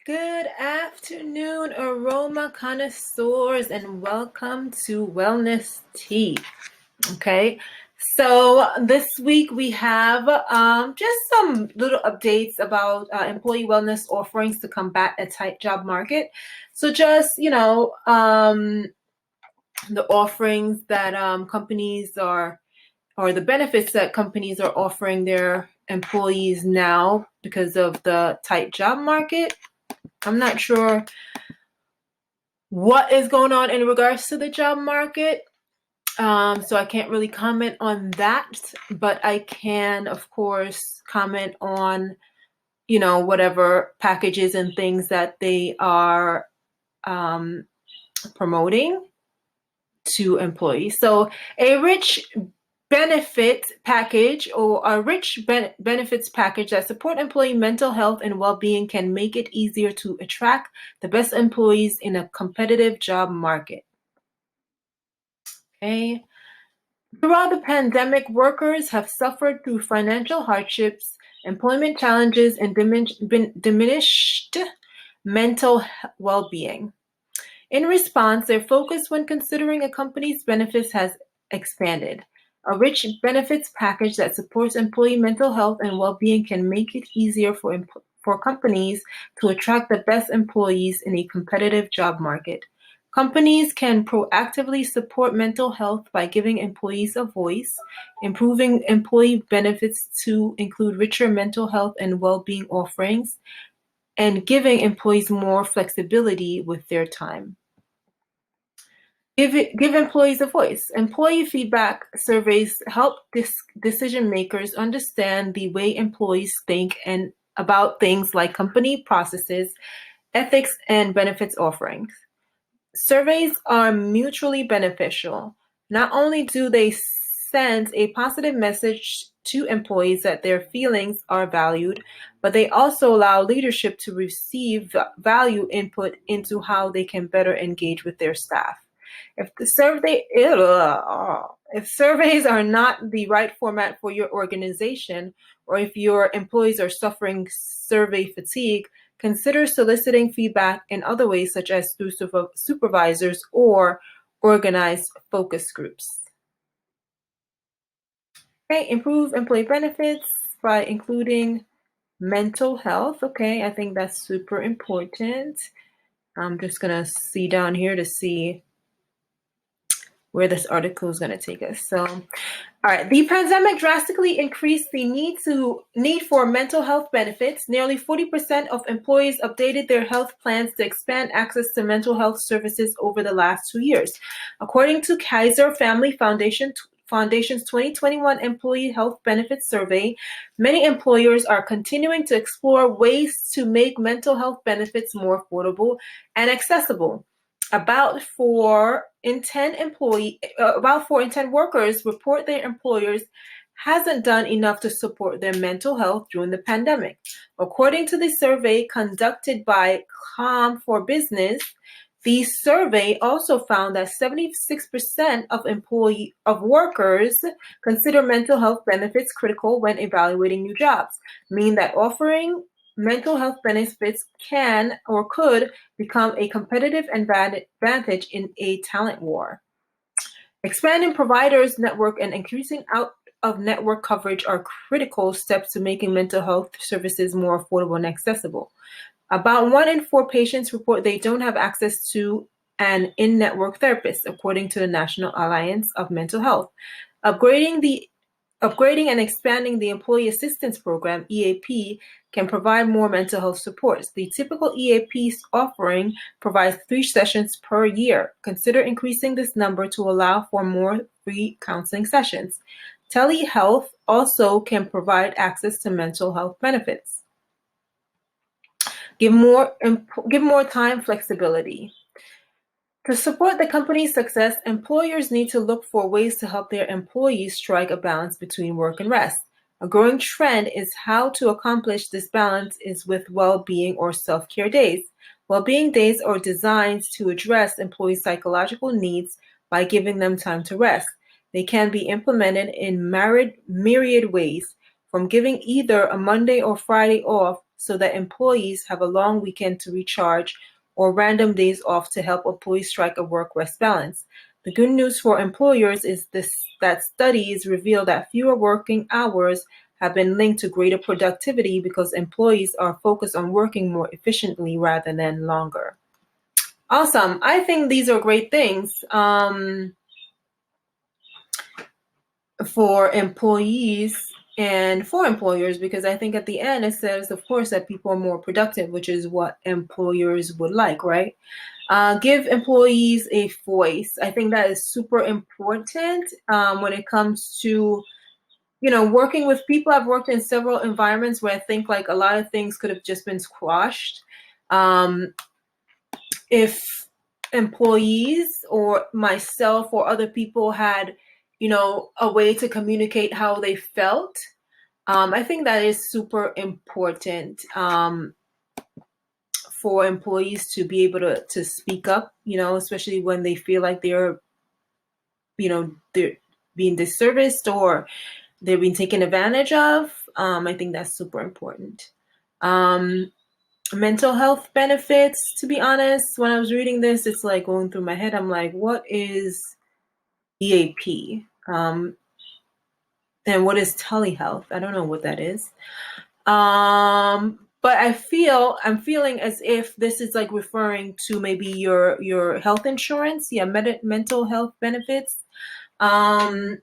Good afternoon, aroma connoisseurs, and welcome to Wellness Tea. Okay, so this week we have just some little updates about employee wellness offerings to combat a tight job market. So just the offerings that companies are, or the benefits that companies are offering their employees now because of the tight job market. I'm not sure what is going on in regards to the job market. So I can't really comment on that, but I can, of course, comment on, whatever packages and things that they are promoting to employees. So a rich benefit package or a rich benefits package that support employee mental health and well-being can make it easier to attract the best employees in a competitive job market. Okay. Throughout the pandemic, workers have suffered through financial hardships, employment challenges, and diminished mental well-being. In response, their focus when considering a company's benefits has expanded. A rich benefits package that supports employee mental health and well-being can make it easier for companies to attract the best employees in a competitive job market. Companies can proactively support mental health by giving employees a voice, improving employee benefits to include richer mental health and well-being offerings, and giving employees more flexibility with their time. Give employees a voice. Employee feedback surveys help decision makers understand the way employees think and about things like company processes, ethics, and benefits offerings. Surveys are mutually beneficial. Not only do they send a positive message to employees that their feelings are valued, but they also allow leadership to receive value input into how they can better engage with their staff. If surveys are not the right format for your organization, or if your employees are suffering survey fatigue, consider soliciting feedback in other ways, such as through supervisors or organized focus groups. Okay, improve employee benefits by including mental health. Okay, I think that's super important. I'm just going to see down here to see where this article is going to take us. So, all right, the pandemic drastically increased the need for mental health benefits. Nearly 40% of employees updated their health plans to expand access to mental health services over the last 2 years. According to Kaiser Family Foundation's 2021 Employee Health Benefits Survey, many employers are continuing to explore ways to make mental health benefits more affordable and accessible. About 4 in 10 workers report their employers hasn't done enough to support their mental health during the pandemic. According to the survey conducted by Calm for Business, the survey also found that 76% of workers consider mental health benefits critical when evaluating new jobs, meaning that offering mental health benefits can or could become a competitive advantage in a talent war. Expanding providers' network and increasing out-of-network coverage are critical steps to making mental health services more affordable and accessible. About 1 in 4 patients report they don't have access to an in-network therapist, according to the National Alliance of Mental Health. Upgrading and expanding the Employee Assistance Program, EAP, can provide more mental health supports. The typical EAP offering provides 3 sessions per year. Consider increasing this number to allow for more free counseling sessions. Telehealth also can provide access to mental health benefits. Give more time flexibility. To support the company's success, employers need to look for ways to help their employees strike a balance between work and rest. A growing trend is how to accomplish this balance is with well-being or self-care days. Well-being days are designed to address employees' psychological needs by giving them time to rest. They can be implemented in myriad ways, from giving either a Monday or Friday off so that employees have a long weekend to recharge or random days off to help employees strike a work-rest balance. The good news for employers is that studies reveal that fewer working hours have been linked to greater productivity because employees are focused on working more efficiently rather than longer. Awesome. I think these are great things for employees and for employers, because I think at the end it says, of course, that people are more productive, which is what employers would like, right? Give employees a voice. I think that is super important when it comes to working with people. I've worked in several environments where I think like a lot of things could have just been squashed if employees or myself or other people had, a way to communicate how they felt. I think that is super important for employees to be able to speak up, especially when they feel like they're being disserviced or they're being taken advantage of. I think that's super important. Mental health benefits, to be honest, when I was reading this, it's like going through my head. I'm like, what is EAP? And what is telehealth? I don't know what that is. But I'm feeling as if this is like referring to maybe your health insurance. Yeah, mental health benefits. I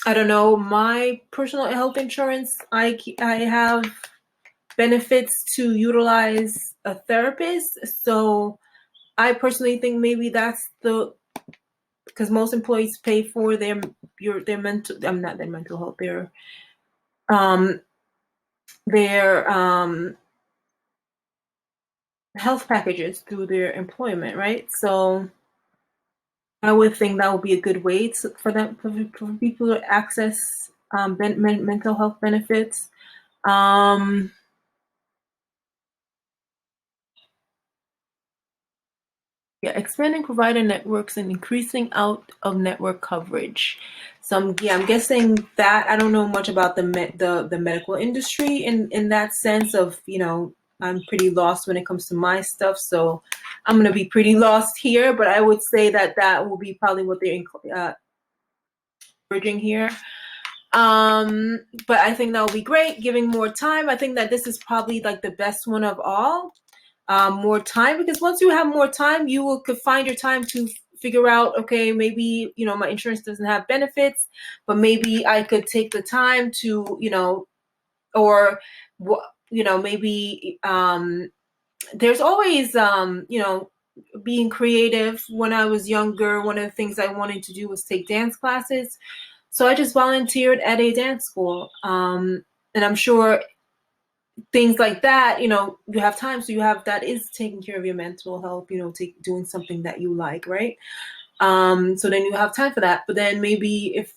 don't know. My personal health insurance, I have benefits to utilize a therapist. So I personally think maybe that's because most employees pay for their mental, I'm not their mental health, their health packages through their employment, right? So I would think that would be a good way for people to access mental health benefits. Yeah, expanding provider networks and increasing out of network coverage. So I'm guessing that I don't know much about the medical industry in that sense of, I'm pretty lost when it comes to my stuff, so I'm gonna be pretty lost here. But I would say that will be probably what they're encouraging here. But I think that will be great. Giving more time. I think that this is probably like the best one of all. More time, because once you have more time, could find your time to figure out, okay, maybe my insurance doesn't have benefits, but maybe I could take the time to or maybe there's always being creative. When I was younger, one of the things I wanted to do was take dance classes, so I just volunteered at a dance school, and I'm sure things like that, you have time, so that is taking care of your mental health, doing something that you like, right? So then you have time for that. But then maybe if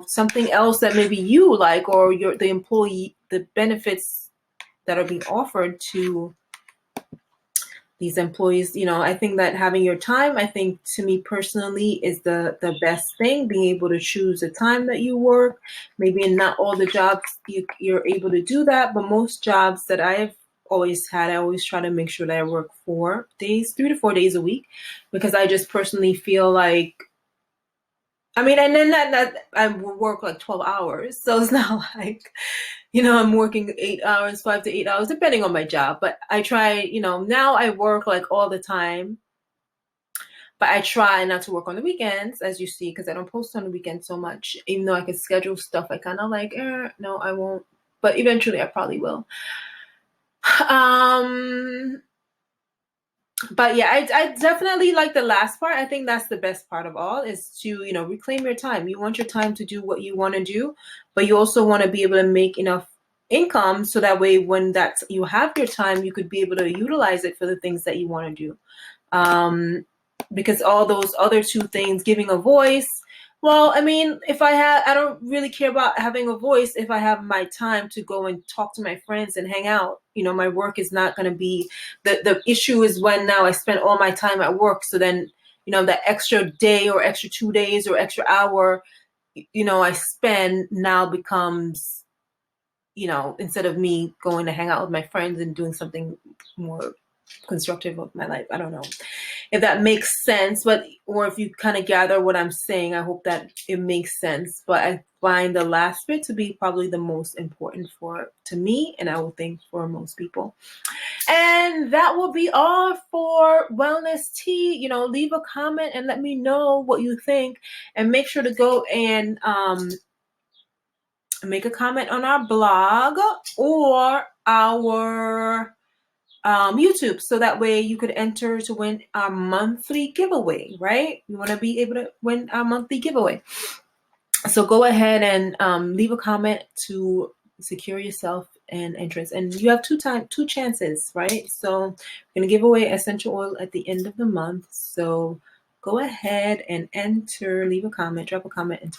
something else that maybe you like, or the employee, the benefits that are being offered to these employees, I think that having your time, I think to me personally, is the best thing. Being able to choose the time that you work. Maybe in not all the jobs you're able to do that, but most jobs that I've always had, I always try to make sure that I work 3 to 4 days a week, because I just personally feel like, and then that I work like 12 hours, so it's not like I'm working 8 hours, 5 to 8 hours, depending on my job. But I try, now I work like all the time, but I try not to work on the weekends, as you see, because I don't post on the weekends so much. Even though I can schedule stuff, I kind of like, no, I won't. But eventually I probably will. But yeah, I definitely like the last part. I think that's the best part of all, is to, reclaim your time. You want your time to do what you want to do, but you also want to be able to make enough income so that way when you have your time, you could be able to utilize it for the things that you want to do. Because all those other two things, giving a voice, well, if I don't really care about having a voice if I have my time to go and talk to my friends and hang out. My work is not going to be, the issue is when now I spend all my time at work. So then, that extra day or extra 2 days or extra hour, I spend now becomes, instead of me going to hang out with my friends and doing something more constructive of my life. I don't know if that makes sense, or if you kind of gather what I'm saying. I hope that it makes sense. But I find the last bit to be probably the most important to me, and I will think for most people. And that will be all for Wellness Tea. Leave a comment and let me know what you think, and make sure to go and make a comment on our blog or our YouTube, so that way you could enter to win our monthly giveaway, right? You want to be able to win our monthly giveaway. So go ahead and leave a comment to secure yourself an entrance. And you have two chances, right? So I'm going to give away essential oil at the end of the month. So go ahead and enter, leave a comment, drop a comment.